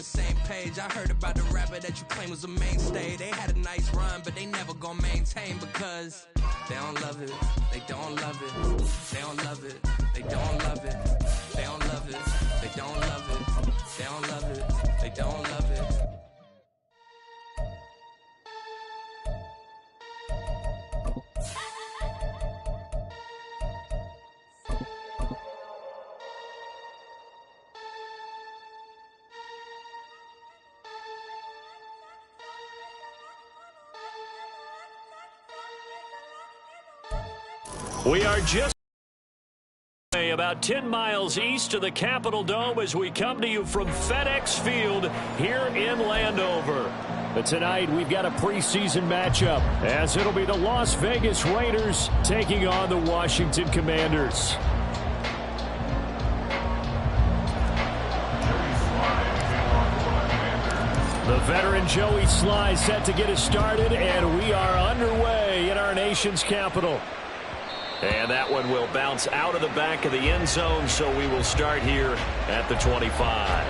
the same page. I heard about the rapper that you claim was a mainstay. They had a nice run, but they never gonna maintain because they don't love it. They don't love it. They don't love it. They don't love it. They don't love it. They don't love it. They don't love it. They don't love it. We are just about 10 miles east of the Capitol Dome as we come to you from FedEx Field here in Landover. But tonight we've got a preseason matchup as it'll be the Las Vegas Raiders taking on the Washington Commanders. The veteran Joey Sly set to get us started, and we are underway in our nation's capital. And that one will bounce out of the back of the end zone, so we will start here at the 25.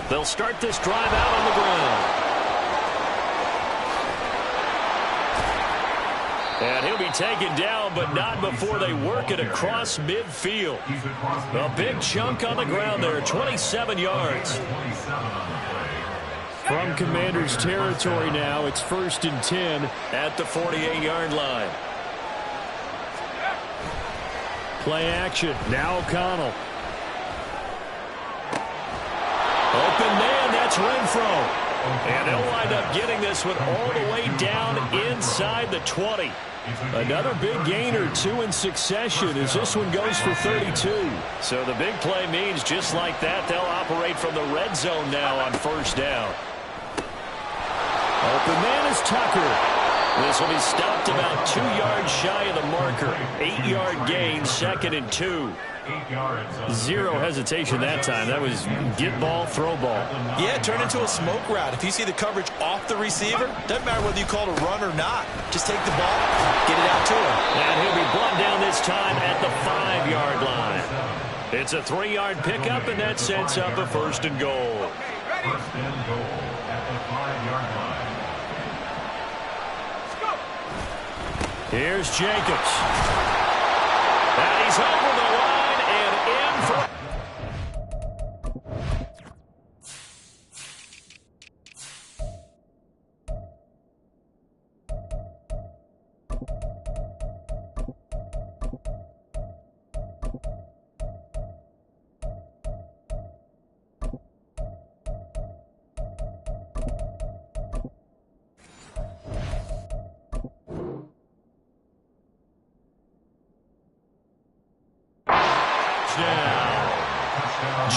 They'll start this drive out on the ground. And he'll be taken down, but not before they work it across midfield. A big chunk on the ground there, 27 yards. From Commanders territory now, it's 1st and 10 at the 48-yard line. Play action, now O'Connell. Open man, that's Renfro. And they'll wind up getting this one all the way down inside the 20. Another big gainer, 2 in succession, as this one goes for 32. So the big play means just like that, they'll operate from the red zone now on 1st down. Open man is Tucker. This will be stopped about 2 yards shy of the marker. 8-yard gain, 2nd and 2. Zero hesitation that time. That was get ball, throw ball. Yeah, turn into a smoke route. If you see the coverage off the receiver, doesn't matter whether you call it a run or not. Just take the ball, get it out to him. And he'll be brought down this time at the 5-yard line. It's a 3-yard pickup, and that sets up a 1st and goal. 1st and goal at the 5-yard line. Here's Jacobs. And he's over the line and in for...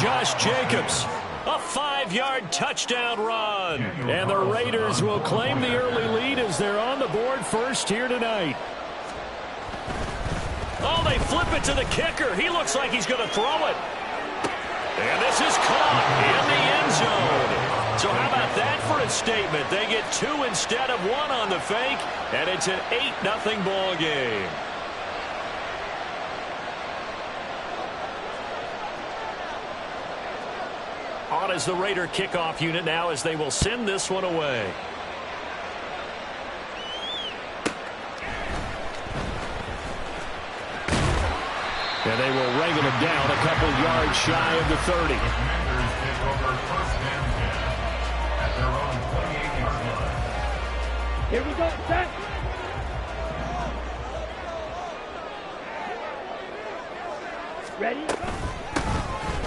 Josh Jacobs, a 5-yard touchdown run. And the Raiders will claim the early lead as they're on the board first here tonight. Oh, they flip it to the kicker. He looks like he's going to throw it. And this is caught in the end zone. So how about that for a statement? They get 2 instead of 1 on the fake, and it's an 8-0 ball game. On as the Raider kickoff unit now as they will send this one away. And they will wrangle him down a couple yards shy of the 30. Commanders take over 1st and 10 at their own 28-yard line. Here we go, set. Ready?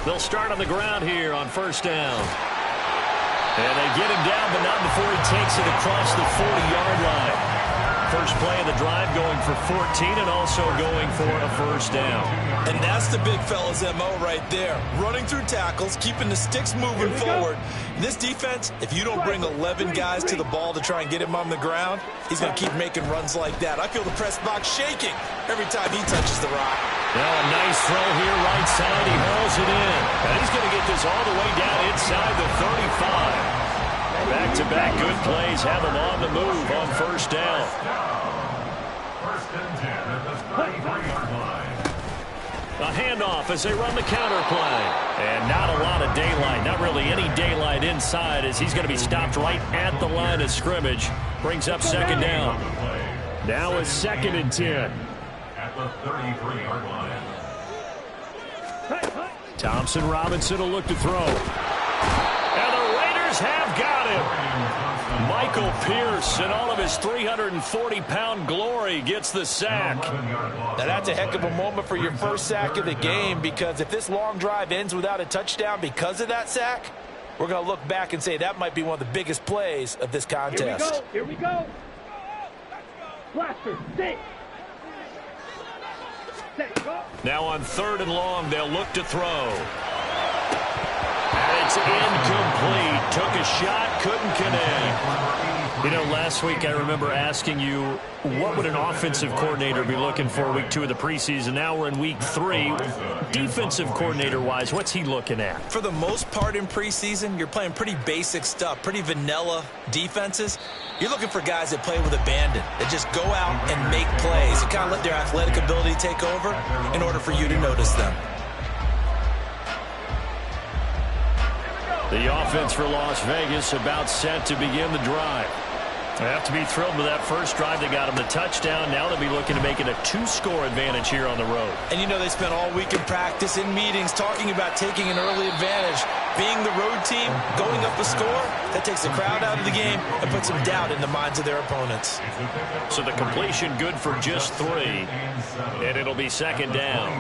They'll start on the ground here on 1st down. And they get him down, but not before he takes it across the 40-yard line. First play of the drive going for 14 and also going for a 1st down. And that's the big fella's MO right there. Running through tackles, keeping the sticks moving forward. In this defense, if you don't bring 11 guys to the ball to try and get him on the ground, he's going to keep making runs like that. I feel the press box shaking every time he touches the rock. Now a nice throw here right inside. He hauls it in. And he's going to get this all the way down inside the 35. Back-to-back good plays have him on the move on first down. First and 10 at the 33-yard line. A handoff as they run the counter play. And not a lot of daylight, not really any daylight inside as he's going to be stopped right at the line of scrimmage. Brings up second down. Now it's 2nd and 10. At the 33-yard line. Thompson Robinson will look to throw. And the Raiders have got him. Michael Pierce, in all of his 340-pound glory, gets the sack. Now that's a heck of a moment for your first sack of the game, because if this long drive ends without a touchdown because of that sack, we're going to look back and say that might be one of the biggest plays of this contest. Here we go. Blaster, stay. Now on 3rd and long, they'll look to throw. And it's incomplete. Took a shot, couldn't connect. You know, last week I remember asking you, what would an offensive coordinator be looking for week 2 of the preseason? Now we're in week 3. Defensive coordinator-wise, what's he looking at? For the most part in preseason, you're playing pretty basic stuff, pretty vanilla defenses. You're looking for guys that play with abandon, that just go out and make plays and kind of let their athletic ability take over in order for you to notice them. The offense for Las Vegas about set to begin the drive. They have to be thrilled with that first drive. They got them the touchdown. Now they'll be looking to make it a 2-score advantage here on the road. And you know, they spent all week in practice, in meetings, talking about taking an early advantage. Being the road team, going up a score, that takes the crowd out of the game and puts some doubt in the minds of their opponents. So the completion good for just 3, and it'll be second down.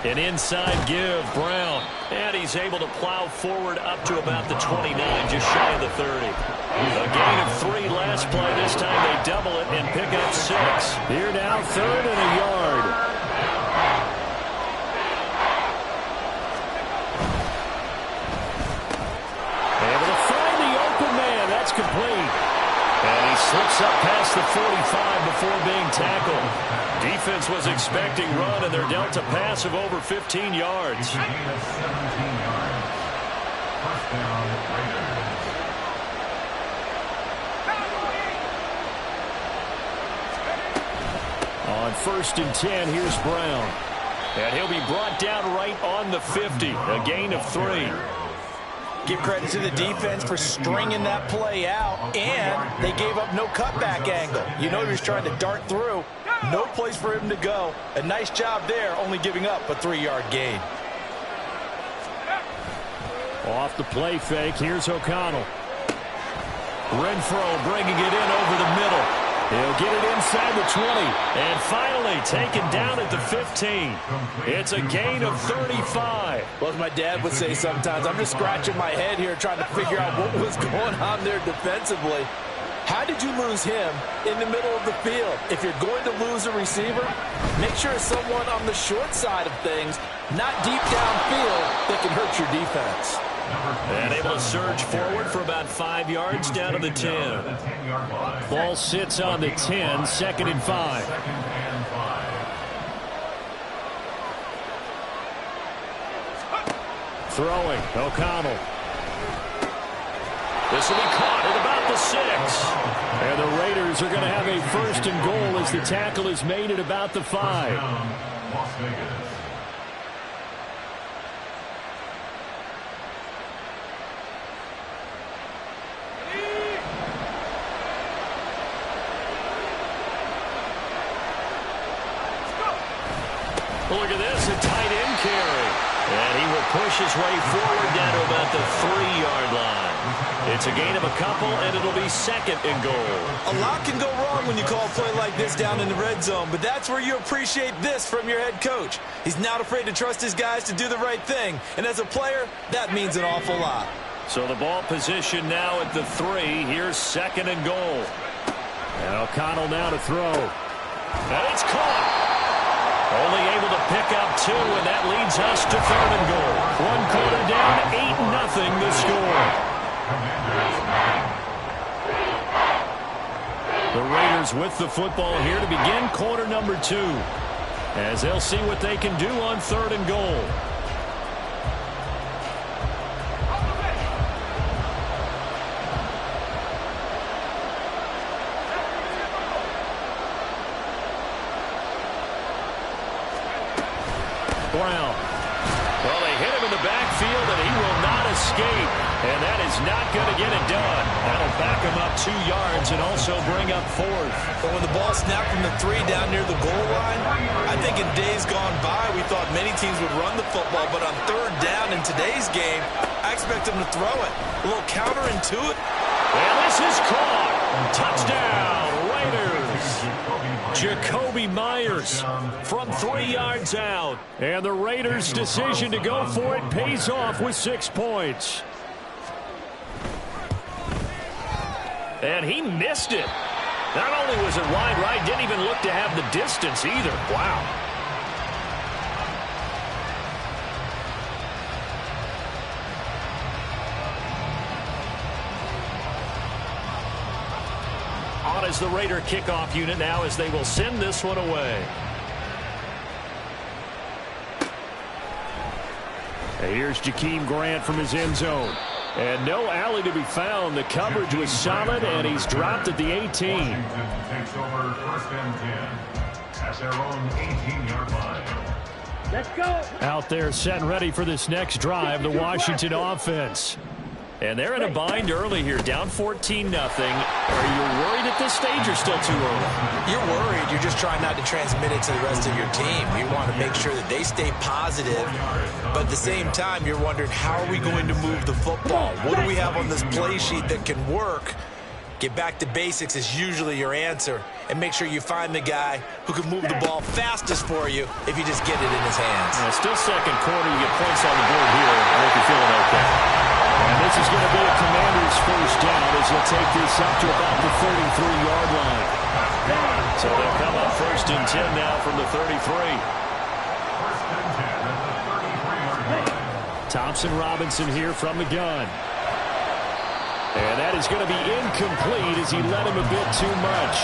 An inside give, Brown. And he's able to plow forward up to about the 29, just shy of the 30. A gain of 3 last play. This time they double it and pick up 6. Here now, 3rd and a yard. Able to find the open man. That's complete. And he slips up past the 45 before being tackled. Defense was expecting run, and they're dealt a pass of over 15 yards. On 1st and 10, here's Brown. And he'll be brought down right on the 50. A gain of 3. Give credit to the defense for stringing that play out, and they gave up no cutback angle. You know, he was trying to dart through. No place for him to go. A nice job there, only giving up a 3-yard gain. Off the play fake, here's O'Connell. Renfro bringing it in over the middle. He'll get it inside the 20. And finally taken down at the 15. It's a gain of 35. Well, as my dad would say sometimes, I'm just scratching my head here trying to figure out what was going on there defensively. How did you lose him in the middle of the field? If you're going to lose a receiver, make sure it's someone on the short side of things, not deep downfield, that can hurt your defense. And able to surge forward for about 5 yards down to the 10. Ball sits on the 10, 2nd and 5. Throwing, O'Connell. This will be caught at about the 6. And the Raiders are going to have a 1st and goal as the tackle is made at about the 5. Las Vegas. Look at this, a tight end carry. And he will push his way forward down to about the 3-yard line. It's a gain of a couple, and it'll be 2nd and goal. A lot can go wrong when you call a play like this down in the red zone, but that's where you appreciate this from your head coach. He's not afraid to trust his guys to do the right thing, and as a player, that means an awful lot. So the ball position now at the 3. Here's 2nd and goal. And O'Connell now to throw. And it's caught. Only able to pick up 2, and that leads us to 3rd and goal. 1 quarter down, 8-0 the score. The Raiders with the football here to begin quarter number 2, as they'll see what they can do on 3rd and goal. Brown. Well, they hit him in the backfield, and he will not escape. And that is not going to get it done. That'll back him up 2 yards and also bring up 4th. But when the ball snapped from the 3 down near the goal line, I think in days gone by, we thought many teams would run the football. But on 3rd down in today's game, I expect them to throw it. A little counterintuitive. And this is caught. Touchdown, Raiders. Jacoby Myers from 3 yards out. And the Raiders' decision to go for it pays off with 6 points. And he missed it. Not only was it wide right, didn't even look to have the distance either. Wow. On is the Raider kickoff unit now as they will send this one away. And here's Jakeem Grant from his end zone. And no alley to be found. The coverage was solid, and he's dropped at the 18. Washington takes over 1st and 10 at their own 18-yard line. Let's go. Out there set and ready for this next drive, the Washington offense. And they're in a bind early here, down 14-0. Are you worried at this stage or still too early? You're worried. You're just trying not to transmit it to the rest of your team. You want to make sure that they stay positive. But at the same time, you're wondering, how are we going to move the football? What do we have on this play sheet that can work? Get back to basics is usually your answer. And make sure you find the guy who can move the ball fastest for you if you just get it in his hands. Still second quarter. You get points on the board here. I think you're feeling okay. And this is going to be a Commanders' first down as they'll take this up to about the 33-yard line. So they'll come up 1st and 10 now from the 33. Thompson Robinson here from the gun. And that is going to be incomplete as he led him a bit too much.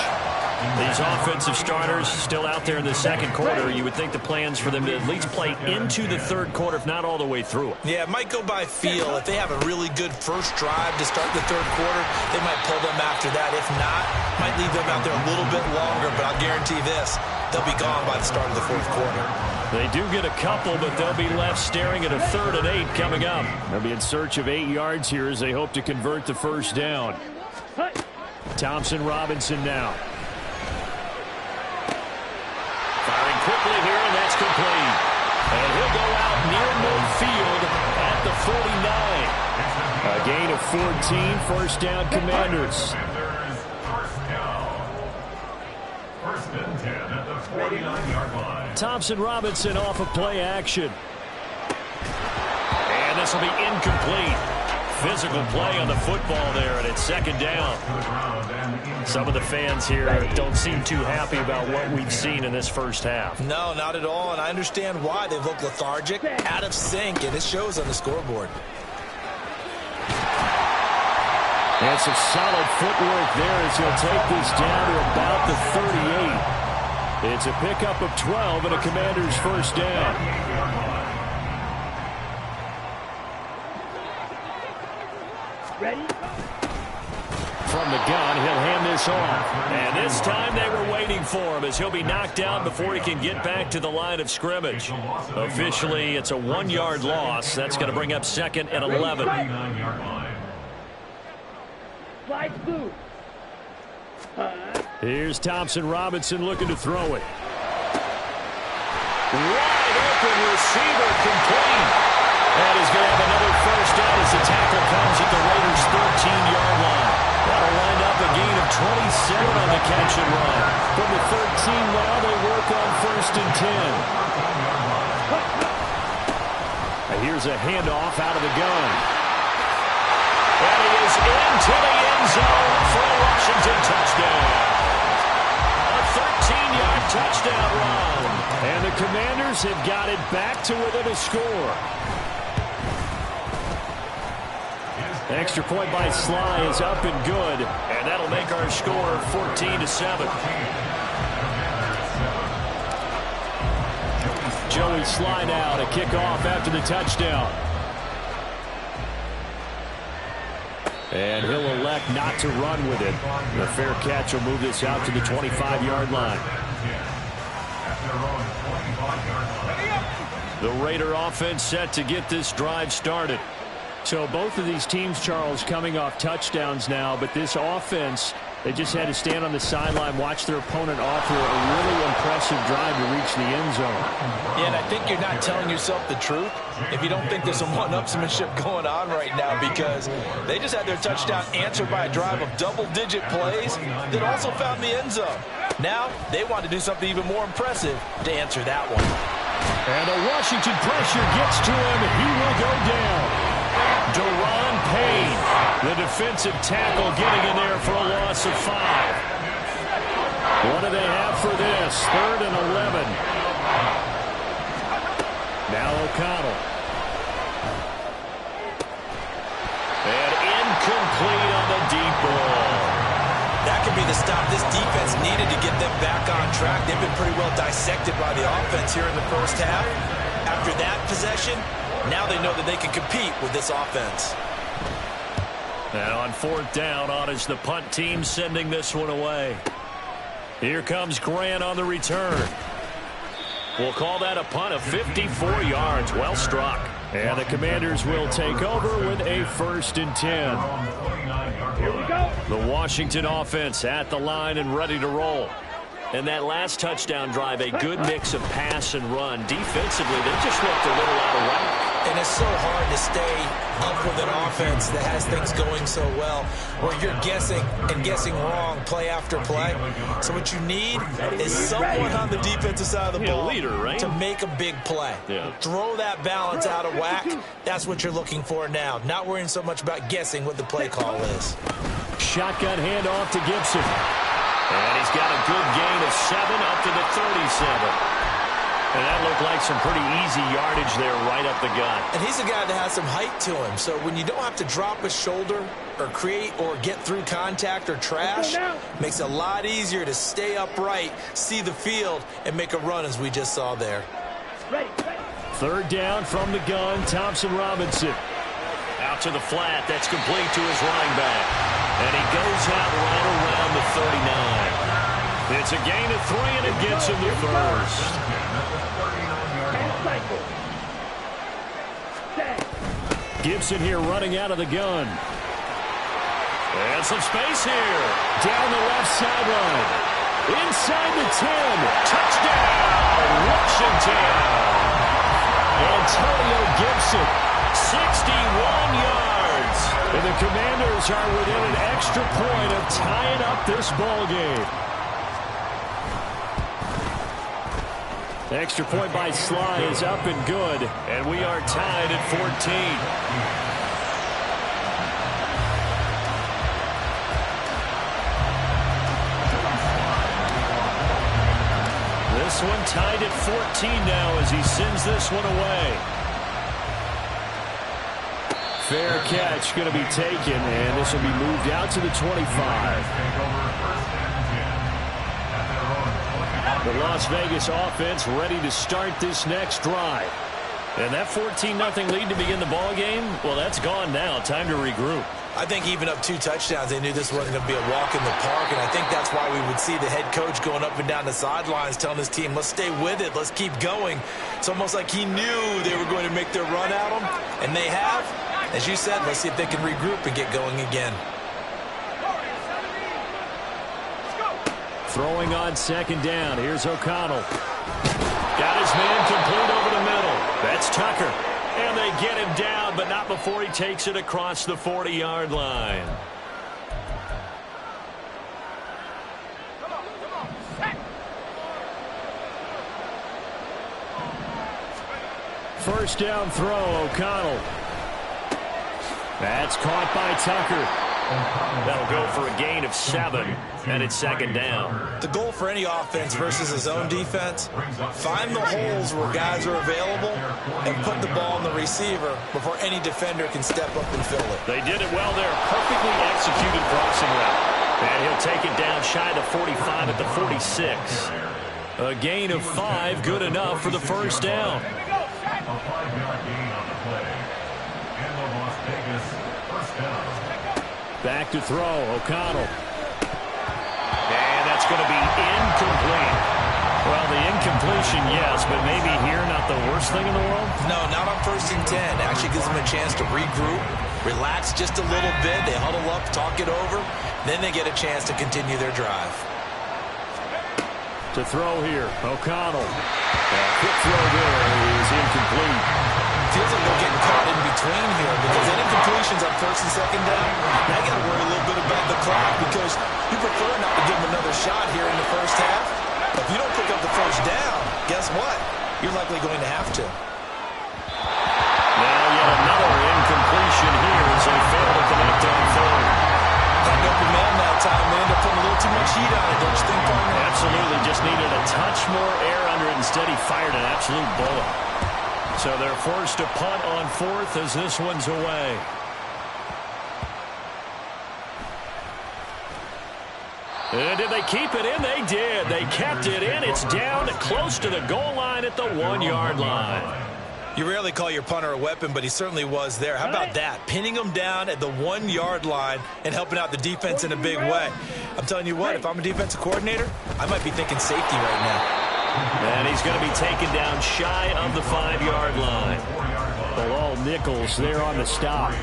These offensive starters still out there in the second quarter. You would think the plans for them to at least play into the 3rd quarter, if not all the way through it. Yeah, it might go by feel. If they have a really good first drive to start the 3rd quarter, they might pull them after that. If not, might leave them out there a little bit longer. But I'll guarantee this, they'll be gone by the start of the 4th quarter. They do get a couple, but they'll be left staring at a 3rd and 8 coming up. They'll be in search of 8 yards here as they hope to convert the first down. Thompson Robinson now. Firing quickly here, and that's complete. And he'll go out near midfield at the 49. A gain of 14, first down Commanders. First and 10 at the 49-yard line. Thompson Robinson off of play action. And this will be incomplete. Physical play on the football there, and it's 2nd down. Some of the fans here don't seem too happy about what we've seen in this first half. No, not at all, and I understand why. They look lethargic, out of sync, and it shows on the scoreboard. And some solid footwork there as he'll take this down to about the 38. It's a pickup of 12 and a Commander's first down. Ready? From the gun, he'll hand this off. And this time they were waiting for him as he'll be knocked down before he can get back to the line of scrimmage. Officially, it's a 1-yard loss. That's going to bring up 2nd and 11. Fly blue. Here's Thompson Robinson looking to throw it. Wide open receiver complete. And he's going to have another first down as the tackle comes at the Raiders' 13-yard line. That'll wind up a gain of 27 on the catch and run. From the 13 now, they work on 1st and 10. And here's a handoff out of the gun. And he is into the end zone for a Washington touchdown. A 13-yard touchdown run. And the Commanders have got it back to within a score. Extra point by Sly is up and good, and that'll make our score 14-7. Joey Sly now to kick off after the touchdown. And he'll elect not to run with it. The fair catch will move this out to the 25-yard line. The Raider offense set to get this drive started. So both of these teams, Charles, coming off touchdowns now, but this offense, they just had to stand on the sideline, watch their opponent offer a really impressive drive to reach the end zone. Yeah, and I think you're not telling yourself the truth if you don't think there's some one-upsmanship going on right now, because they just had their touchdown answered by a drive of double-digit plays that also found the end zone. Now they want to do something even more impressive to answer that one. And a Washington pressure gets to him. He will go down. Deron Payne, the defensive tackle, getting in there for a loss of 5. What do they have for this? 3rd and 11. Now O'Connell. And incomplete on the deep ball. That could be the stop this defense needed to get them back on track. They've been pretty well dissected by the offense here in the first half. After that possession, now they know that they can compete with this offense. And on 4th down, on is the punt team sending this one away. Here comes Grant on the return. We'll call that a punt of 54 yards. Well struck. And the Commanders will take over with a 1st and 10. Here we go. The Washington offense at the line and ready to roll. And that last touchdown drive, a good mix of pass and run. Defensively, they just looked a little out of whack. And it's so hard to stay up with an offense that has things going so well, where you're guessing and guessing wrong play after play. So what you need is someone on the defensive side of the ball, leader, right? to make a big play. Yeah. Throw that balance out of whack. That's what you're looking for now. Not worrying so much about guessing what the play call is. Shotgun handoff to Gibson. And he's got a good gain of 7 up to the 37. And that looked like some pretty easy yardage there right up the gut. And he's a guy that has some height to him. So when you don't have to drop a shoulder or create or get through contact or trash, makes it a lot easier to stay upright, see the field, and make a run as we just saw there. Ready. 3rd down from the gun, Thompson Robinson. Out to the flat, that's complete to his running back. And he goes out right around the 39. It's a gain of 3, and it gets him the first. Gibson here running out of the gun. And some space here. Down the left sideline. Inside the 10. Touchdown, Washington. Antonio Gibson, 61 yards. And the Commanders are within an extra point of tying up this ball game. Extra point by Sly is up and good, and we are tied at 14. This one tied at 14 now as he sends this one away. Fair catch going to be taken, and this will be moved out to the 25. The Las Vegas offense ready to start this next drive. And that 14-0 lead to begin the ball game, well, that's gone now. Time to regroup. I think even up 2 touchdowns, they knew this wasn't going to be a walk in the park, and I think that's why we would see the head coach going up and down the sidelines telling his team, let's stay with it, let's keep going. It's almost like he knew they were going to make their run at him, and they have. As you said, let's see if they can regroup and get going again. Throwing on 2nd down. Here's O'Connell. Got his man complete over the middle. That's Tucker. And they get him down, but not before he takes it across the 40-yard line. First down throw, O'Connell. That's caught by Tucker. That'll go for a gain of 7, and it's second down. The goal for any offense versus his own defense, find the holes where guys are available and put the ball on the receiver before any defender can step up and fill it. They did it well there. Perfectly executed crossing route. And he'll take it down shy of the 45 at the 46. A gain of 5, good enough for the first down. A 5-yard gain on the play. And the Las Vegas first down. Back to throw, O'Connell. And that's going to be incomplete. Well, the incompletion, yes, but maybe here not the worst thing in the world? No, not on 1st and 10. Actually gives them a chance to regroup, relax just a little bit. They huddle up, talk it over. Then they get a chance to continue their drive. To throw here, O'Connell. Quick throw there is incomplete. Feels like they're getting caught in between here because then incompletions on 1st and 2nd down. Now you got to worry a little bit about the clock because you prefer not to give them another shot here in the first half. But if you don't pick up the first down, guess what? You're likely going to have to. Now yet another incompletion here as they fail to connect on 3rd. An open man that time. They end up putting a little too much heat on it, don't you think, partner? Absolutely. Just needed a touch more air under it. Instead, he fired an absolute bullet. So they're forced to punt on 4th as this one's away. And did they keep it in? They did. They kept it in. It's down close to the goal line at the 1-yard line. You rarely call your punter a weapon, but he certainly was there. How about that? Pinning him down at the 1-yard line and helping out the defense in a big way. I'm telling you what, if I'm a defensive coordinator, I might be thinking safety right now. And he's going to be taken down shy of the 5-yard line. Well, all Nichols there on the stop.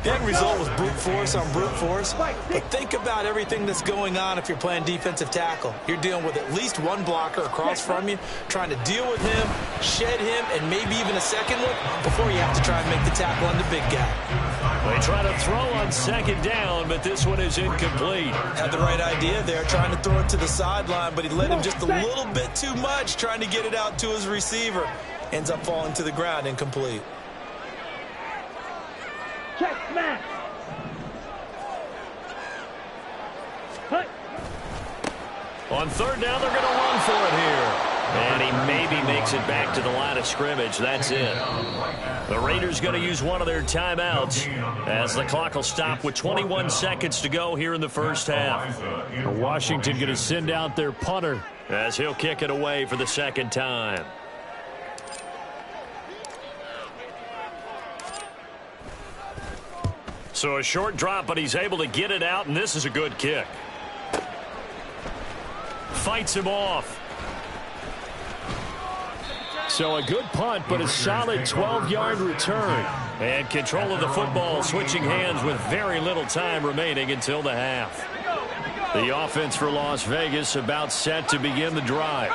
The end result was brute force on brute force, but think about everything that's going on if you're playing defensive tackle. You're dealing with at least one blocker across from you, trying to deal with him, shed him, and maybe even a second one before you have to try and make the tackle on the big guy. They try to throw on 2nd down, but this one is incomplete. Had the right idea there, trying to throw it to the sideline, but he let him just a little bit too much, trying to get it out to his receiver. Ends up falling to the ground, incomplete. Check, smash. Cut. On 3rd down, they're going to run for it here. And he maybe makes it back to the line of scrimmage. That's it. The Raiders going to use one of their timeouts as the clock will stop with 21 seconds to go here in the first half. Washington going to send out their punter as he'll kick it away for the 2nd time. So a short drop, but he's able to get it out, and this is a good kick. Fights him off. So a good punt, but a solid 12-yard return. And control of the football switching hands with very little time remaining until the half. The offense for Las Vegas about set to begin the drive.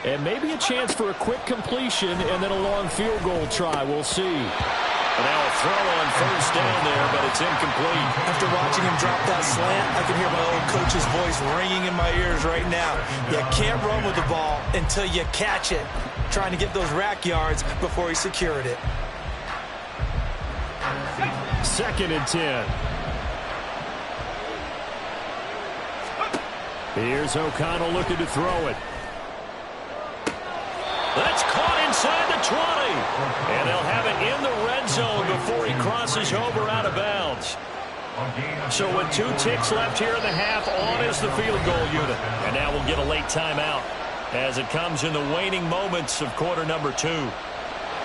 And maybe a chance for a quick completion and then a long field goal try. We'll see. Now a throw on 1st down there, but it's incomplete. After watching him drop that slant, I can hear my old coach's voice ringing in my ears right now. You can't run with the ball until you catch it. Trying to get those rack yards before he secured it. 2nd and 10. Here's O'Connell looking to throw it. That's caught inside the 20. And they'll have it in the red zone before he crosses over out of bounds. So with 2 ticks left here in the half, on is the field goal unit. And now we'll get a late timeout as it comes in the waning moments of quarter number 2.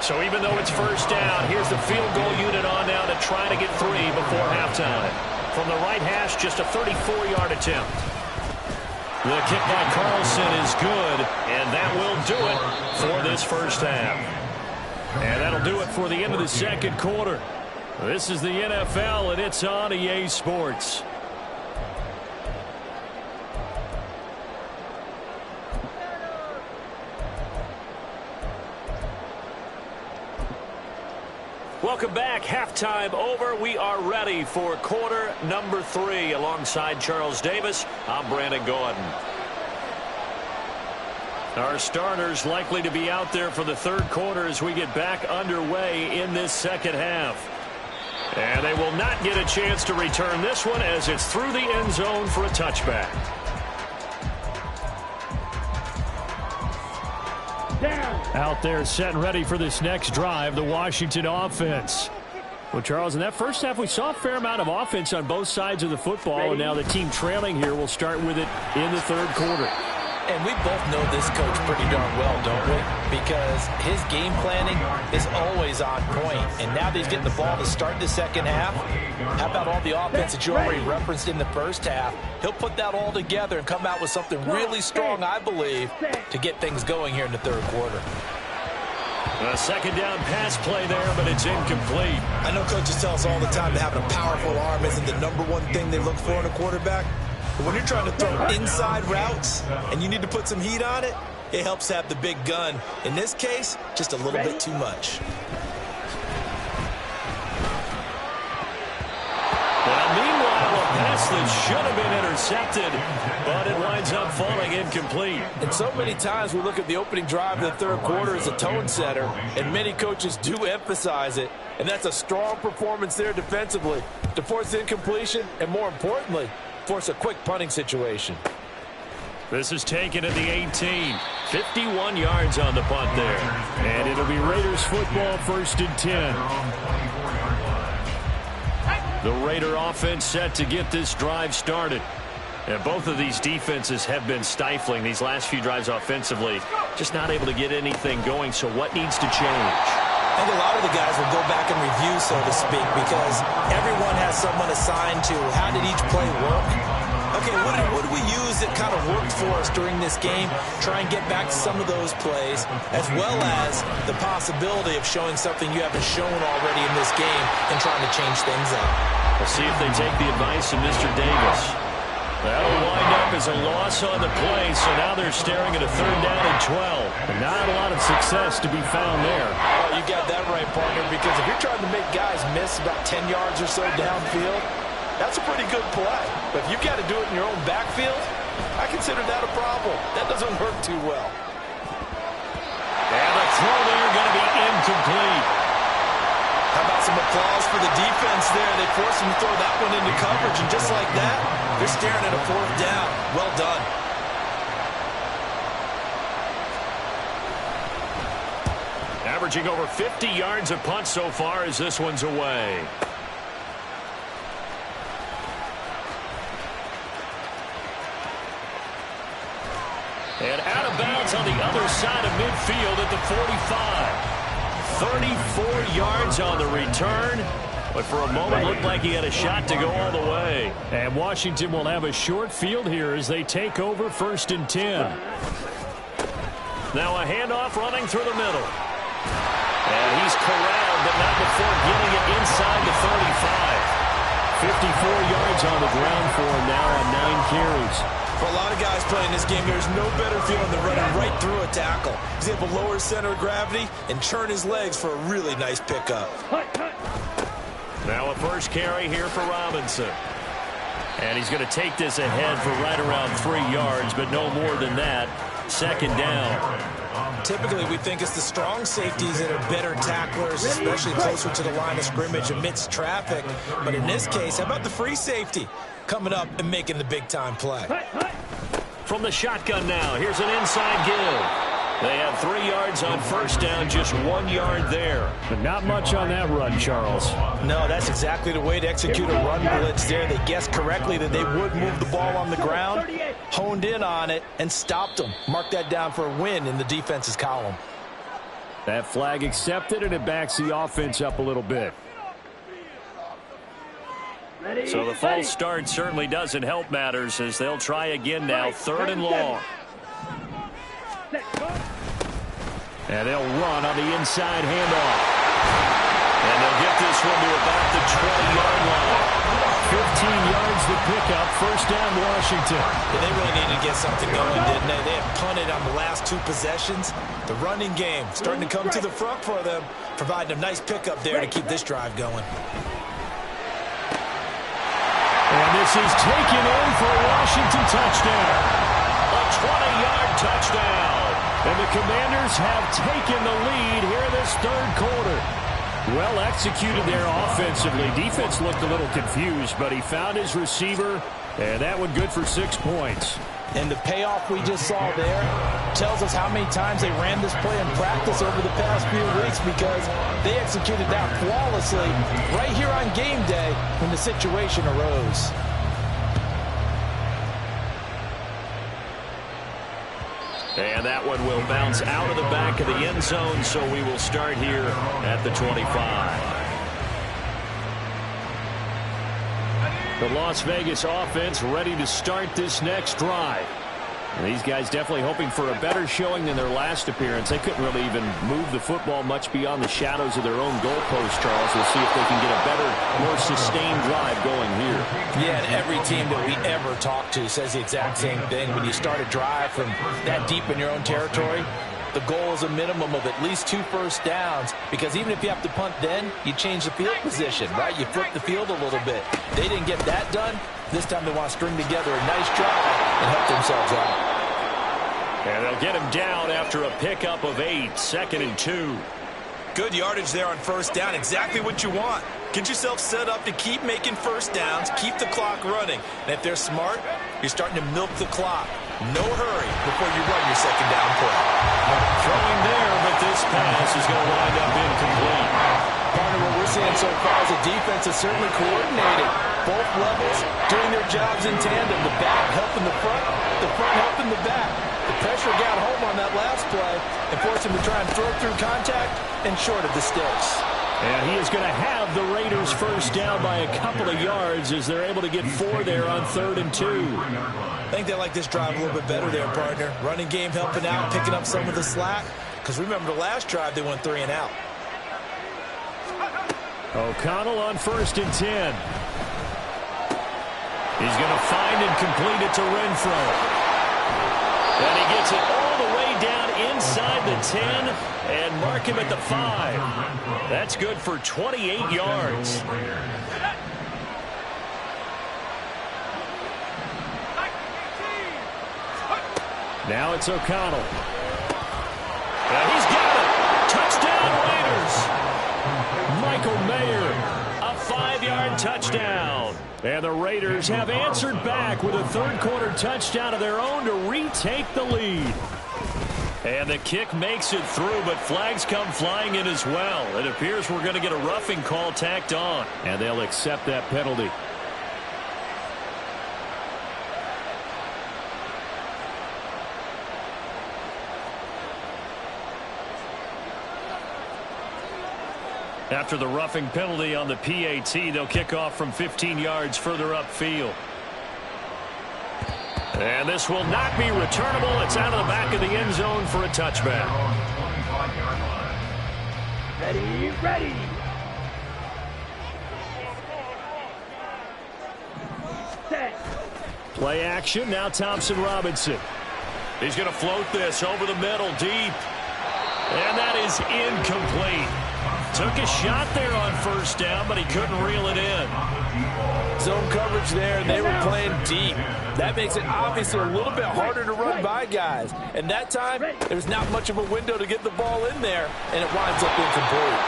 So even though it's 1st down, here's the field goal unit on now to try to get 3 before halftime. From the right hash, just a 34-yard attempt. The kick by Carlson is good, and that will do it for this first half. And that'll do it for the end of the 2nd quarter. This is the NFL, and it's on EA Sports. Welcome back. Halftime over. We are ready for quarter number 3. Alongside Charles Davis, I'm Brandon Gordon. Our starters likely to be out there for the 3rd quarter as we get back underway in this 2nd half. And they will not get a chance to return this one as it's through the end zone for a touchback. Out there set and ready for this next drive, the Washington offense. Well, Charles, in that first half, we saw a fair amount of offense on both sides of the football, and now the team trailing here will start with it in the third quarter. And we both know this coach pretty darn well, don't we? Because his game planning is always on point. And now that he's getting the ball to start the second half, how about all the offense that you already referenced in the first half? He'll put that all together and come out with something really strong, I believe, to get things going here in the third quarter. A second down pass play there, but it's incomplete. I know coaches tell us all the time that having a powerful arm isn't the number one thing they look for in a quarterback. But when you're trying to throw inside routes and you need to put some heat on it, it helps have the big gun. In this case, just a little bit too much. Well, meanwhile, a pass that should have been intercepted, but it winds up falling incomplete. And so many times we look at the opening drive of the third quarter as a tone setter, and many coaches do emphasize it. And that's a strong performance there defensively to force the incompletion and, more importantly, force a quick punting situation. This is taken at the 18. 51 yards on the punt there. And it'll be Raiders football, 1st and 10. The Raider offense set to get this drive started. And both of these defenses have been stifling these last few drives offensively. Just not able to get anything going, so what needs to change? I think a lot of the guys will go back and review, so to speak, because everyone has someone assigned to how did each play work. Okay, what did we use that kind of worked for us during this game? Try and get back to some of those plays, as well as the possibility of showing something you haven't shown already in this game and trying to change things up. We'll see if they take the advice of Mr. Davis. That'll wind up as a loss on the play, so now they're staring at a 3rd down and 12. And not a lot of success to be found there. Oh, you got that right, partner, because if you're trying to make guys miss about 10 yards or so downfield, that's a pretty good play. But if you've got to do it in your own backfield, I consider that a problem. That doesn't work too well. And the throw there going to be incomplete. How about some applause for the defense there? They forced him to throw that one into coverage, and just like that, they're staring at a 4th down. Well done. Averaging over 50 yards a punt so far as this one's away. And out of bounds on the other side of midfield at the 45. 34 yards on the return, but for a moment looked like he had a shot to go all the way. And Washington will have a short field here as they take over 1st and 10. Now a handoff running through the middle. And he's corralled, but not before getting it inside the 35. 54 yards on the ground for him now on 9 carries. For a lot of guys playing this game, there's no better feeling than running right through a tackle. He's able to lower his center of gravity and churn his legs for a really nice pickup. Now a first carry here for Robinson. And he's going to take this ahead for right around 3 yards, but no more than that. 2nd down. Typically, we think it's the strong safeties that are better tacklers, especially closer to the line of scrimmage amidst traffic. But in this case, how about the free safety coming up and making the big-time play? From the shotgun now, here's an inside give. They have 3 yards on 1st down, just 1 yard there. But not much on that run, Charles. No, that's exactly the way to execute a run blitz there. They guessed correctly that they would move the ball on the ground, honed in on it, and stopped them. Mark that down for a win in the defense's column. That flag accepted, and it backs the offense up a little bit. So the false start certainly doesn't help matters as they'll try again now, 3rd and long. And they'll run on the inside handoff. And they'll get this one to about the 20-yard line. 15 yards to pick up, 1st down Washington. Yeah, they really needed to get something going, didn't they? They had punted on the last 2 possessions. The running game starting to come to the front for them, providing a nice pickup there to keep this drive going. And this is taken in for a Washington touchdown. A 20-yard touchdown. And the Commanders have taken the lead here in this 3rd quarter. Well executed there offensively. Defense looked a little confused, but he found his receiver, and that one good for 6 points. And the payoff we just saw there tells us how many times they ran this play in practice over the past few weeks, because they executed that flawlessly right here on game day when the situation arose. And that one will bounce out of the back of the end zone, so we will start here at the 25. The Las Vegas offense ready to start this next drive. And these guys definitely hoping for a better showing than their last appearance. They couldn't really even move the football much beyond the shadows of their own goalpost, Charles. We'll see if they can get a better, more sustained drive going here. Yeah, and every team that we ever talk to says the exact same thing. When you start a drive from that deep in your own territory, the goal is a minimum of at least 2 first downs, because even if you have to punt then, you change the field position, right? You flip the field a little bit. They didn't get that done. This time they want to string together a nice drive and help themselves out. And they'll get him down after a pickup of 8, 2nd and 2. Good yardage there on first down. Exactly what you want. Get yourself set up to keep making first downs, keep the clock running. And if they're smart, you're starting to milk the clock. No hurry before you run your second down play. Throwing there, but this pass is going to wind up incomplete. Partner, what we're seeing so far is the defense is certainly coordinated. Both levels doing their jobs in tandem. The back helping the front helping the back. The pressure got home on that last play and forced him to try and throw through contact and short of the sticks. And he is going to have the Raiders first down by a couple of yards as they're able to get 4 there on 3rd and 2. I think they like this drive a little bit better there, partner. Running game helping out, picking up some of the slack. Because remember the last drive, they went 3 and out. O'Connell on 1st and 10. He's going to find and complete it to Renfro. And he gets it all the way down inside the 10 and mark him at the 5. That's good for 28 yards. Now it's O'Connell. And he's got it. Touchdown, Raiders. Michael Mayer, a 5-yard touchdown. And the Raiders have answered back with a 3rd-quarter touchdown of their own to retake the lead. And the kick makes it through, but flags come flying in as well. It appears we're going to get a roughing call tacked on, and they'll accept that penalty. After the roughing penalty on the PAT, they'll kick off from 15 yards further upfield. And this will not be returnable. It's out of the back of the end zone for a touchback. Ready. Set. Play action. Now Thompson Robinson. He's going to float this over the middle deep. And that is incomplete. Took a shot there on first down, but he couldn't reel it in. Zone coverage there, and they were playing deep. That makes it obviously a little bit harder to run by guys. And that time, there's not much of a window to get the ball in there, and it winds up incomplete.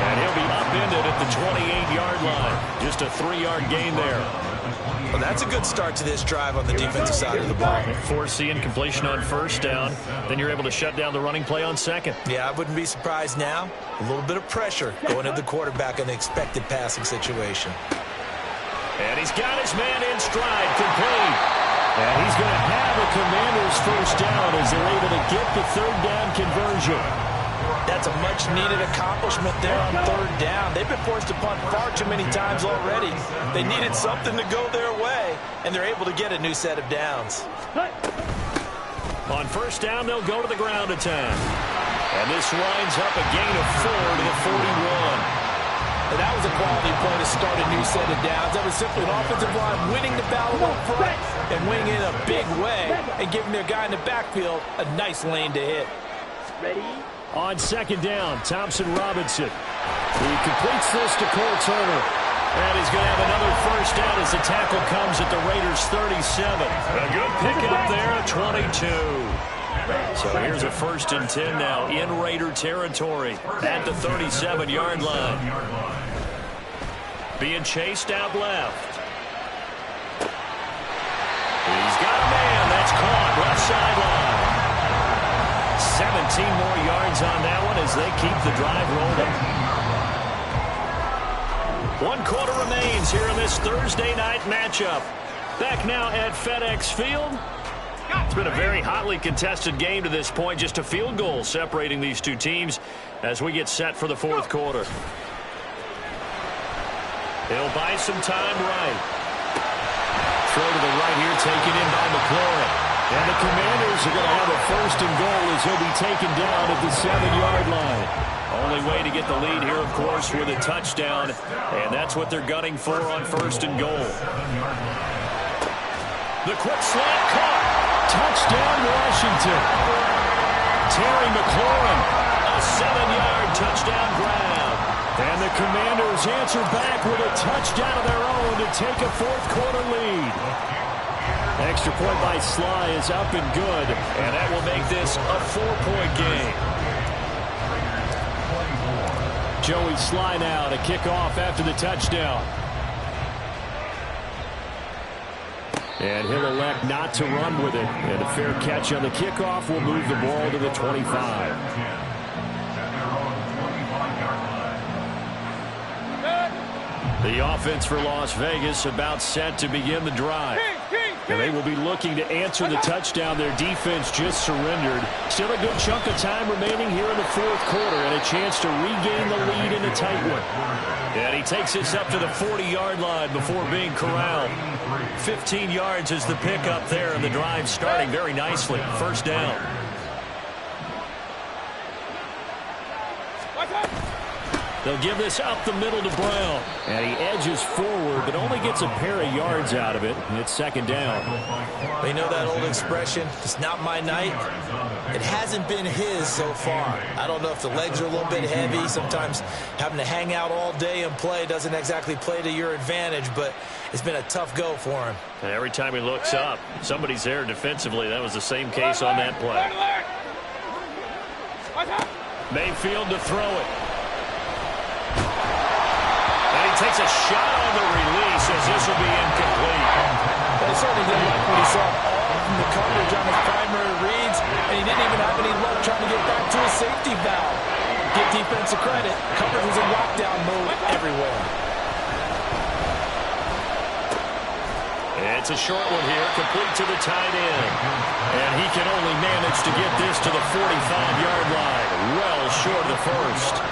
And he'll be upended at the 28-yard line. Just a 3-yard gain there. Well, that's a good start to this drive on the defensive side of the ball. Force the incompletion on first down. Then you're able to shut down the running play on second. Yeah, I wouldn't be surprised now. A little bit of pressure going at the quarterback in the expected passing situation. And he's got his man in stride, complete. And he's going to have a Commander's first down as they're able to get the 3rd down conversion. That's a much-needed accomplishment there on 3rd down. They've been forced to punt far too many times already. They needed something to go their way, and they're able to get a new set of downs. On first down, they'll go to the ground attack. And this winds up a gain of 4 to the 41. And that was a quality play to start a new set of downs. That was simply an offensive line winning the battle up front and winning in a big way and giving their guy in the backfield a nice lane to hit. Ready. On second down, Thompson Robinson. He completes this to Cole Turner. And he's going to have another first down as the tackle comes at the Raiders' 37. A good pickup there at 22. So here's a 1st and 10 now in Raider territory at the 37-yard line. Being chased out left. He's got a man. That's caught left sideline. 17 more yards on that one as they keep the drive rolling. 1 quarter remains here in this Thursday night matchup. Back now at FedEx Field. It's been a very hotly contested game to this point. Just a field goal separating these two teams as we get set for the 4th quarter. He'll buy some time right. Throw to the right here, taken in by McLaurin. And the Commanders are going to have a 1st and goal as he'll be taken down at the 7-yard line. Only way to get the lead here, of course, with a touchdown. And that's what they're gunning for on 1st and goal. The quick slant caught. Touchdown, Washington. Terry McLaurin, a 7-yard touchdown grab. And the Commanders answer back with a touchdown of their own to take a 4th quarter lead. Extra point by Sly is up and good, and that will make this a 4-point game. Joey Sly now to kick off after the touchdown. And he'll elect not to run with it. And a fair catch on the kickoff will move the ball to the 25. The offense for Las Vegas about set to begin the drive. And they will be looking to answer the touchdown. Their defense just surrendered. Still a good chunk of time remaining here in the 4th quarter and a chance to regain the lead in a tight one. And he takes this up to the 40-yard line before being corralled. 15 yards is the pickup there, and the drive starting very nicely. 1st down. They'll give this up the middle to Brown. And he edges forward, but only gets a pair of yards out of it. It's 2nd down. They know that old expression, it's not my night. It hasn't been his so far. I don't know if the legs are a little bit heavy. Sometimes having to hang out all day and play doesn't exactly play to your advantage, but it's been a tough go for him. And every time he looks up, somebody's there defensively. That was the same case on that play. Mayfield to throw it. Takes a shot on the release as this will be incomplete. Well, he certainly didn't like what he saw all from the coverage on his primary reads, and he didn't even have any luck trying to get back to his safety valve. Give defensive credit. Coverage was in lockdown mode everywhere. It's a short one here, complete to the tight end. And he can only manage to get this to the 45-yard line. Well short of the 1st.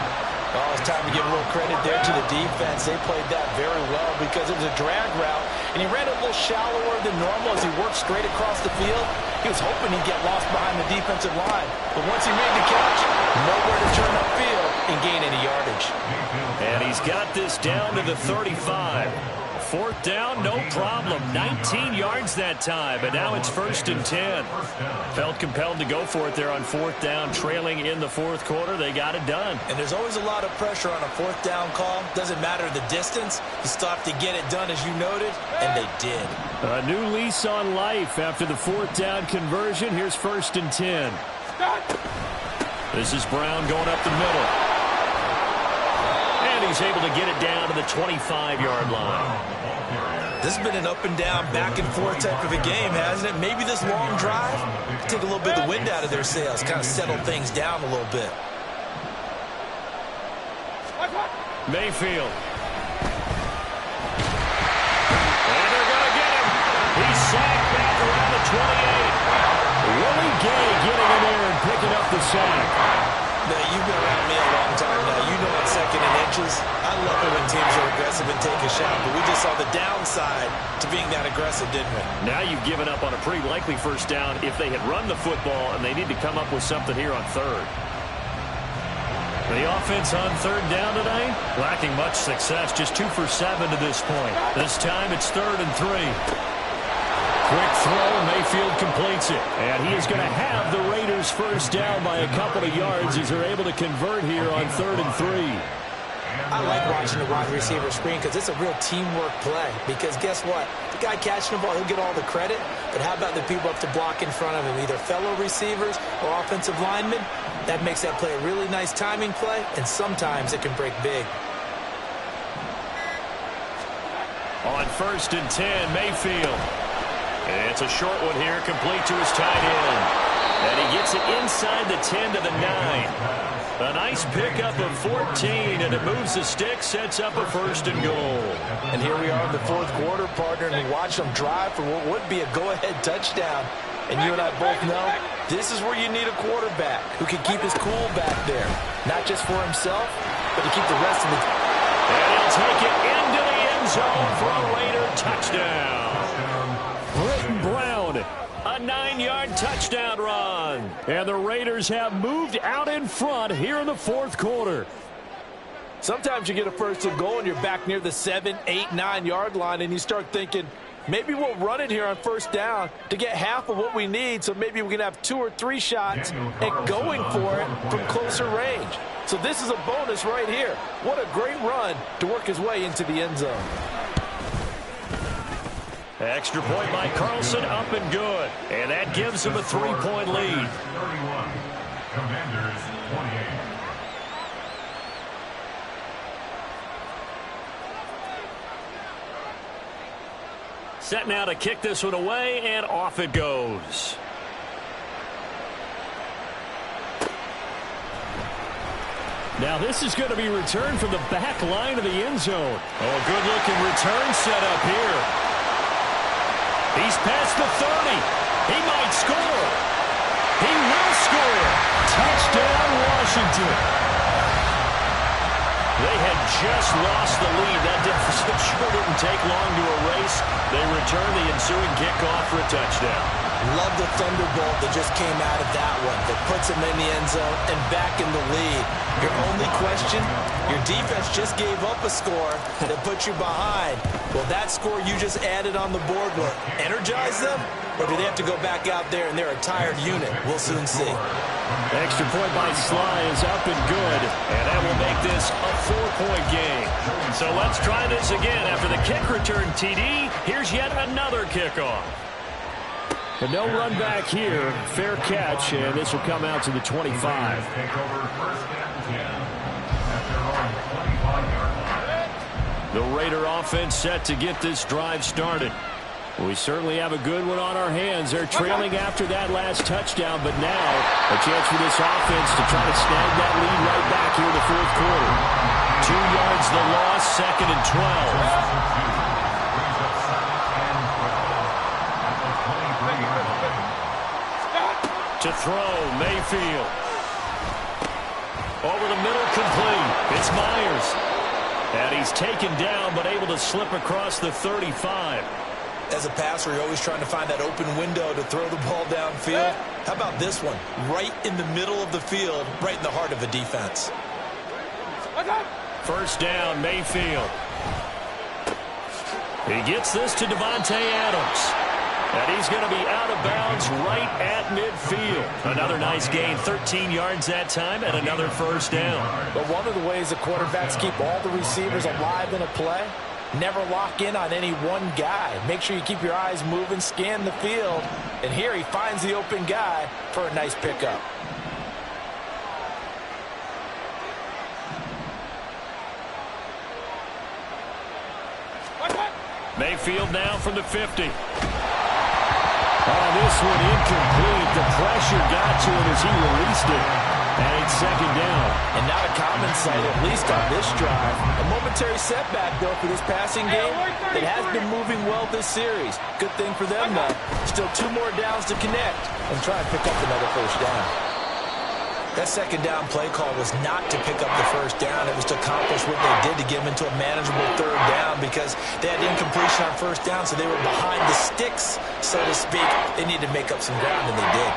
Oh, it's time to give a little credit there to the defense. They played that very well because it was a drag route, and he ran a little shallower than normal as he worked straight across the field. He was hoping he'd get lost behind the defensive line, but once he made the catch, nowhere to turn upfield and gain any yardage. And he's got this down to the 35. 4th down, no problem. 19 yards that time, but now it's 1st and 10. Felt compelled to go for it there on 4th down, trailing in the 4th quarter. They got it done. And there's always a lot of pressure on a 4th down call. Doesn't matter the distance. You still have to get it done, as you noted, and they did. A new lease on life after the 4th down conversion. Here's 1st and 10. This is Brown going up the middle. And he's able to get it down to the 25-yard line. This has been an up-and-down, back-and-forth type of a game, hasn't it? Maybe this long drive take a little bit of the wind out of their sails, kind of settle things down a little bit. Mayfield. And they're going to get him. He's sacked back around the 28. Willie Gay getting in there and picking up the sack. Now, you've been around me a long time now. You know on 2nd and inches, I love it when teams are aggressive and take a shot, but we just saw the downside to being that aggressive, didn't we? Now you've given up on a pretty likely 1st down if they had run the football, and they need to come up with something here on 3rd. The offense on 3rd down tonight, lacking much success, just 2 for 7 to this point. This time it's 3rd and 3. Quick throw, Mayfield completes it. And he is going to have the Raiders 1st down by a couple of yards as they're able to convert here on 3rd and 3. I like watching the wide receiver screen because it's a real teamwork play. Because guess what? The guy catching the ball, he'll get all the credit. But how about the people up to block in front of him, either fellow receivers or offensive linemen? That makes that play a really nice timing play, and sometimes it can break big. On 1st and 10, Mayfield. And it's a short one here, complete to his tight end. And he gets it inside the 10 to the 9. A nice pickup of 14, and it moves the stick, sets up a 1st and goal. And here we are in the 4th quarter, partner, and we watch them drive for what would be a go-ahead touchdown. And you and I both know this is where you need a quarterback who can keep his cool back there. Not just for himself, but to keep the rest of the team. And he'll take it into the end zone for a Raider touchdown. Britton Brown, a 9-yard touchdown run. And the Raiders have moved out in front here in the 4th quarter. Sometimes you get a 1st and goal and you're back near the 7, 8, 9-yard line and you start thinking, maybe we'll run it here on 1st down to get half of what we need, so maybe we can have 2 or 3 shots at going for it from closer range. So this is a bonus right here. What a great run to work his way into the end zone. Extra point by Carlson, up and good. And that gives him a 3-point lead. 31. Commanders 28. Set now to kick this one away, and off it goes. Now this is going to be returned from the back line of the end zone. Oh, good-looking return set up here. He's past the 30. He might score. He will score. Touchdown, Washington. They had just lost the lead. That deficit sure didn't take long to erase. They return the ensuing kickoff for a touchdown. Love the thunderbolt that just came out of that one. That puts him in the end zone and back in the lead. Your only question, your defense just gave up a score that put you behind. Will that score you just added on the board will energize them? Or do they have to go back out there and they're a tired unit? We'll soon see. Extra point by Sly is up and good. And that will make this a 4-point game. So let's try this again. After the kick return TD, here's yet another kickoff. But no run back here. Fair catch, and this will come out to the 25. Take over 1st and 10 at their own 25-yard line. The Raider offense set to get this drive started. We certainly have a good one on our hands. They're trailing after that last touchdown, but now a chance for this offense to try to snag that lead right back here in the 4th quarter. 2 yards the loss, 2nd and 12. To throw, Mayfield. Over the middle, complete. It's Myers. And he's taken down, but able to slip across the 35. As a passer, you're always trying to find that open window to throw the ball downfield. How about this one? Right in the middle of the field, right in the heart of a defense. 1st down, Mayfield. He gets this to Devontae Adams. And he's going to be out of bounds right at midfield. Another nice gain, 13 yards that time, and another 1st down. But one of the ways the quarterbacks keep all the receivers alive in a play, never lock in on any one guy. Make sure you keep your eyes moving, scan the field. And here he finds the open guy for a nice pickup. Mayfield now from the 50. Oh, this one incomplete. The pressure got to him as he released it. And it's 2nd down. And not a common sight, at least on this drive. A momentary setback, though, for this passing game. It has been moving well this series. Good thing for them, though. Still 2 more downs to connect and try and pick up another 1st down. That 2nd down play call was not to pick up the 1st down. It was to accomplish what they did to get them into a manageable 3rd down because they had incompletion on 1st down, so they were behind the sticks, so to speak. They needed to make up some ground, and they did.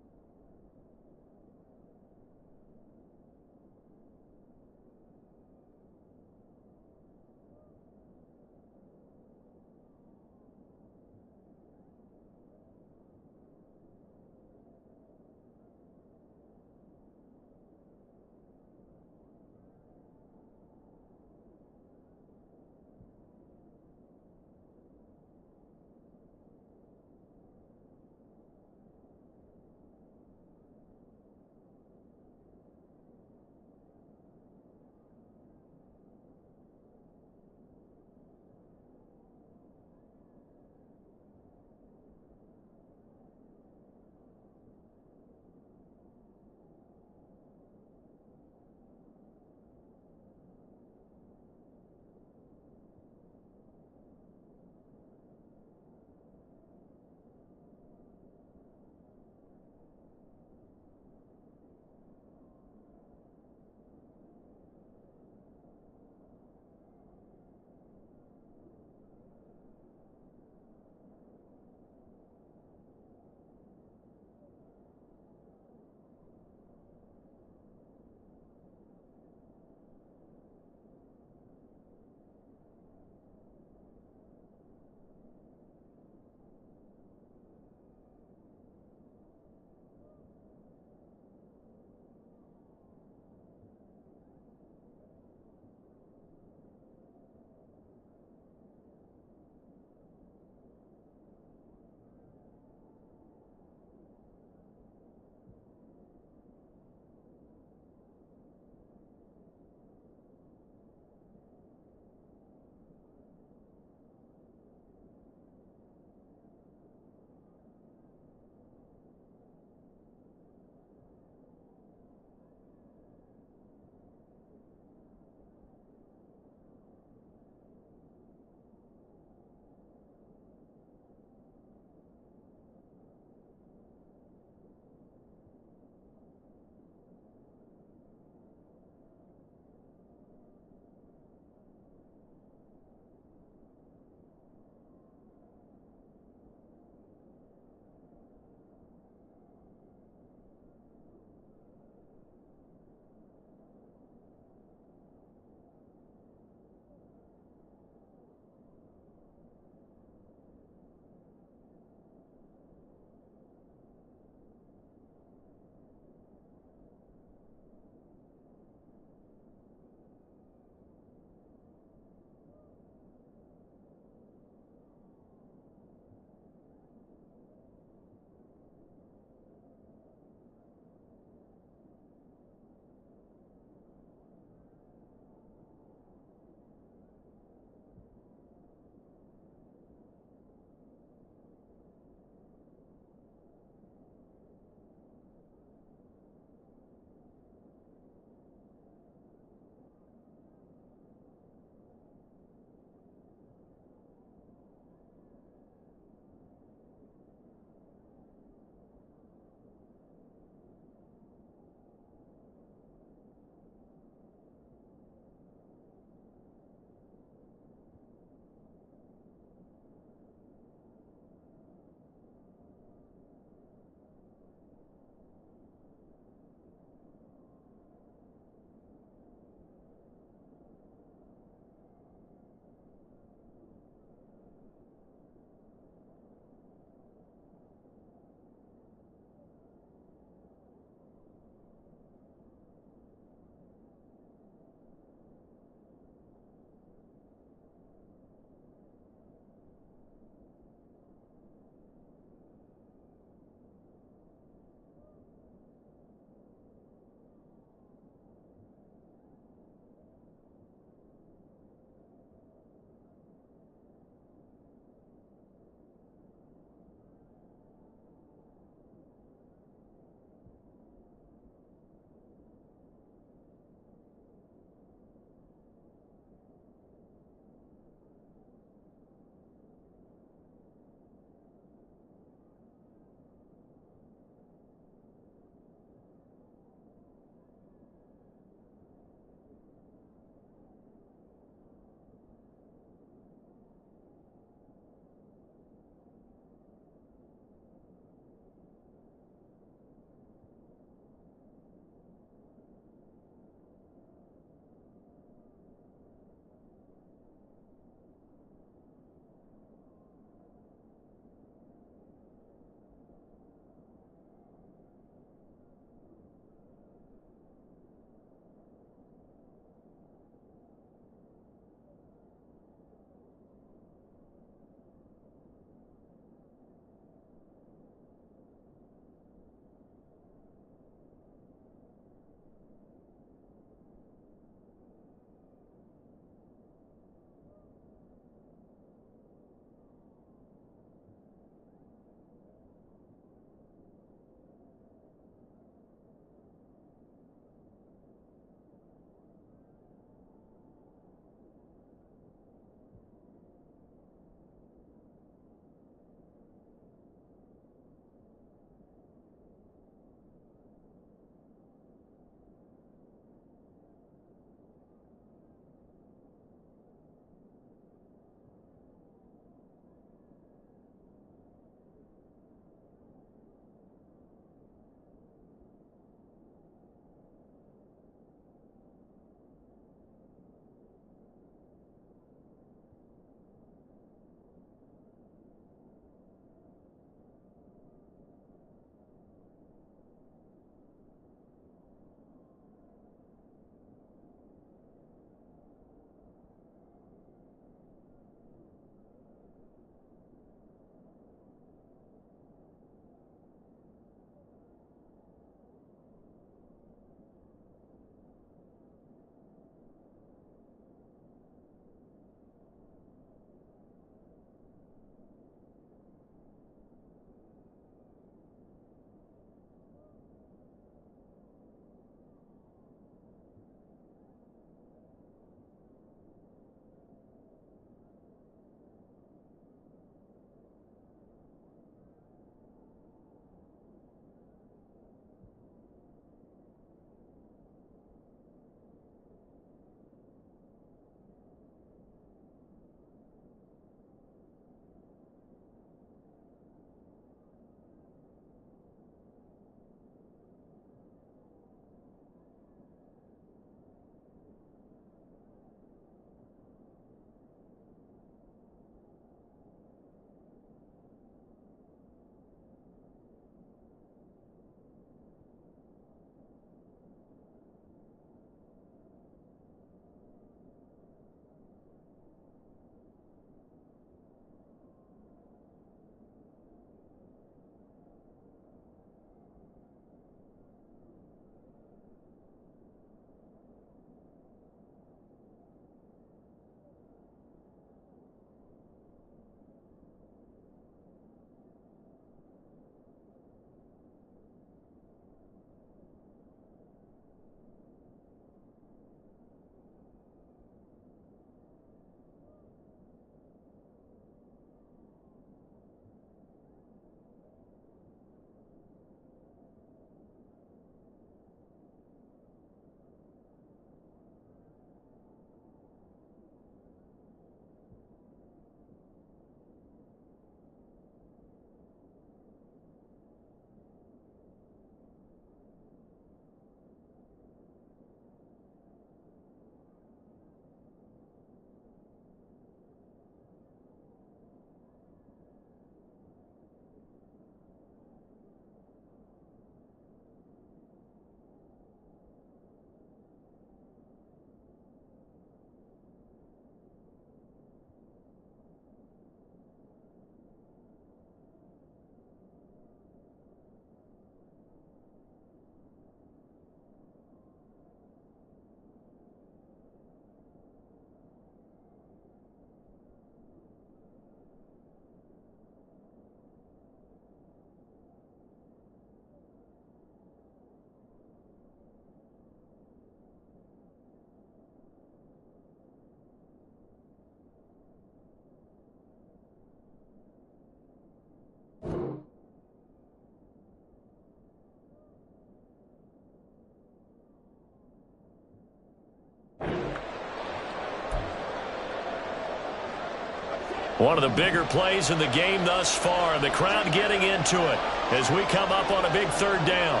One of the bigger plays in the game thus far, and the crowd getting into it as we come up on a big third down.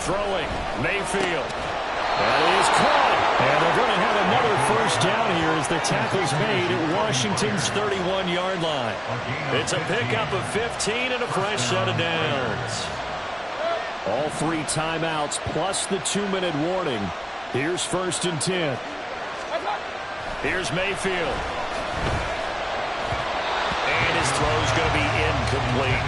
Throwing, Mayfield. That is caught. And they're going to have another first down here as the tackle's made at Washington's 31-yard line. It's a pickup of 15 and a fresh set of downs. All 3 timeouts plus the 2-minute warning. Here's 1st and 10. Here's Mayfield. And his throw's going to be incomplete.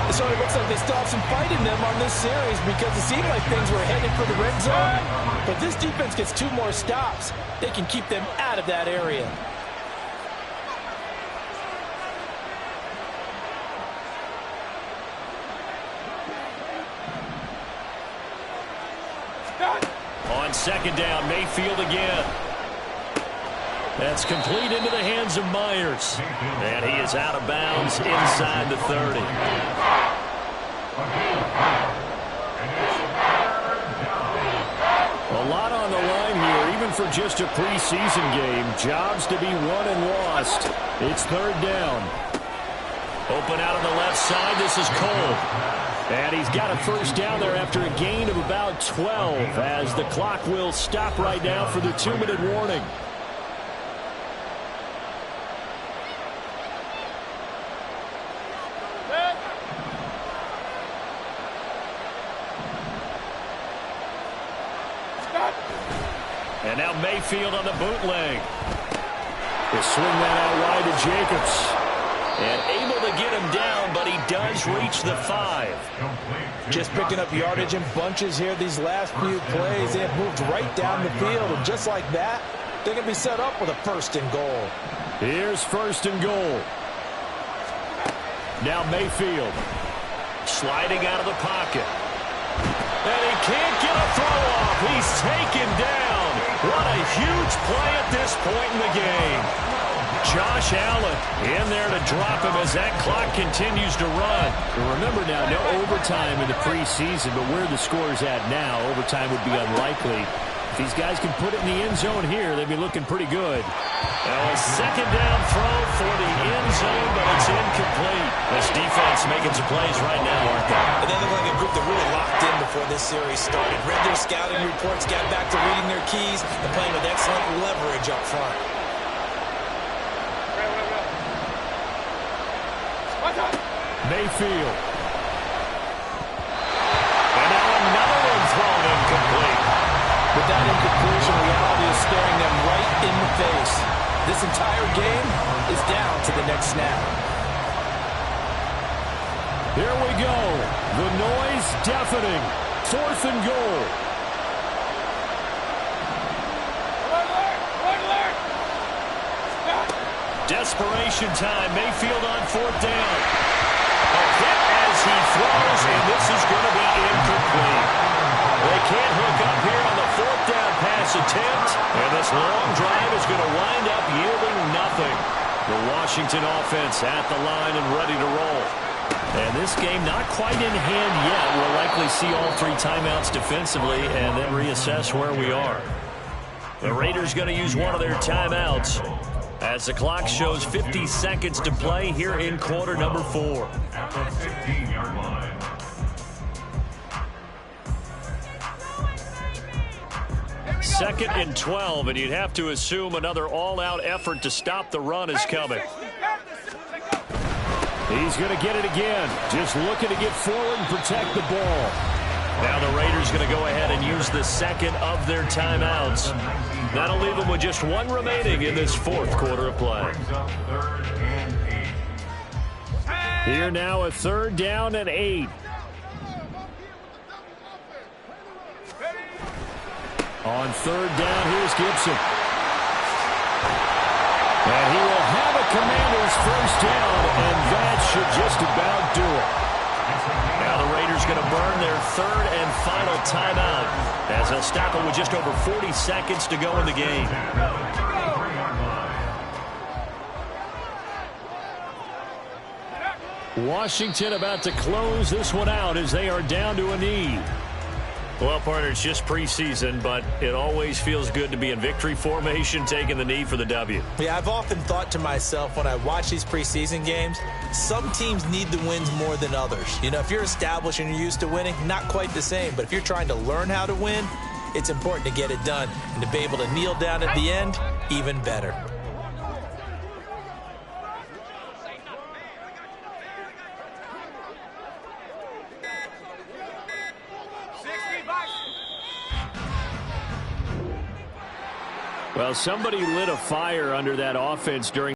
So it looks like they still have some fight in them on this series because it seemed like things were headed for the red zone. But this defense gets 2 more stops. They can keep them out of that area. On 2nd down, Mayfield again. That's complete into the hands of Myers. And he is out of bounds inside the 30. A lot on the line here, even for just a preseason game. Jobs to be won and lost. It's 3rd down. Open out on the left side. This is Cole. And he's got a first down there after a gain of about 12 as the clock will stop right now for the 2-minute warning. And now Mayfield on the bootleg. They swing that out wide to Jacobs. And able to get him down, but he does reach the 5. Just picking up yardage in bunches here these last few plays. They have moved right down the field, and just like that, they're going to be set up with a 1st and goal. Here's 1st and goal. Now Mayfield sliding out of the pocket. And he can't get a throw off. He's taken down. What a huge play at this point in the game. Josh Allen in there to drop him as that clock continues to run. Remember now, no overtime in the preseason, but where the score's at now, overtime would be unlikely. If these guys can put it in the end zone here, they'd be looking pretty good. Now a 2nd down throw for the end zone, but it's incomplete. This defense making some plays right now, aren't they? And they look like a group that really locked in before this series started. Read their scouting reports, got back to reading their keys, and playing with excellent leverage up front. Mayfield. And now another one thrown incomplete. With that incompletion, reality is staring them right in the face. This entire game is down to the next snap. Here we go. The noise deafening. 4th and goal. Desperation time. Mayfield on 4th down. A hit as he throws, and this is going to be incomplete. They can't hook up here on the 4th down pass attempt, and this long drive is going to wind up yielding nothing. The Washington offense at the line and ready to roll. And this game not quite in hand yet. We'll likely see all 3 timeouts defensively and then reassess where we are. The Raiders going to use one of their timeouts as the clock shows 50 seconds to play here in quarter number 4. At the 15-yard line. Second and 12, and you'd have to assume another all-out effort to stop the run is coming. He's going to get it again. Just looking to get forward and protect the ball. Now the Raiders going to go ahead and use the 2nd of their timeouts. That'll leave them with just 1 remaining in this 4th quarter of play. Here now a 3rd down and 8. On 3rd down, here's Gibson. And he will have a Commanders first down, and that should just about do it. Now the Raiders going to burn their 3rd and final timeout as they'll stop it with just over 40 seconds to go in the game. Washington about to close this one out as they are down to a knee. Well, partner, it's just preseason, but it always feels good to be in victory formation, taking the knee for the W. Yeah, I've often thought to myself when I watch these preseason games, some teams need the wins more than others. You know, if you're established and you're used to winning, not quite the same. But if you're trying to learn how to win, it's important to get it done. And to be able to kneel down at the end, even better. Well, somebody lit a fire under that offense during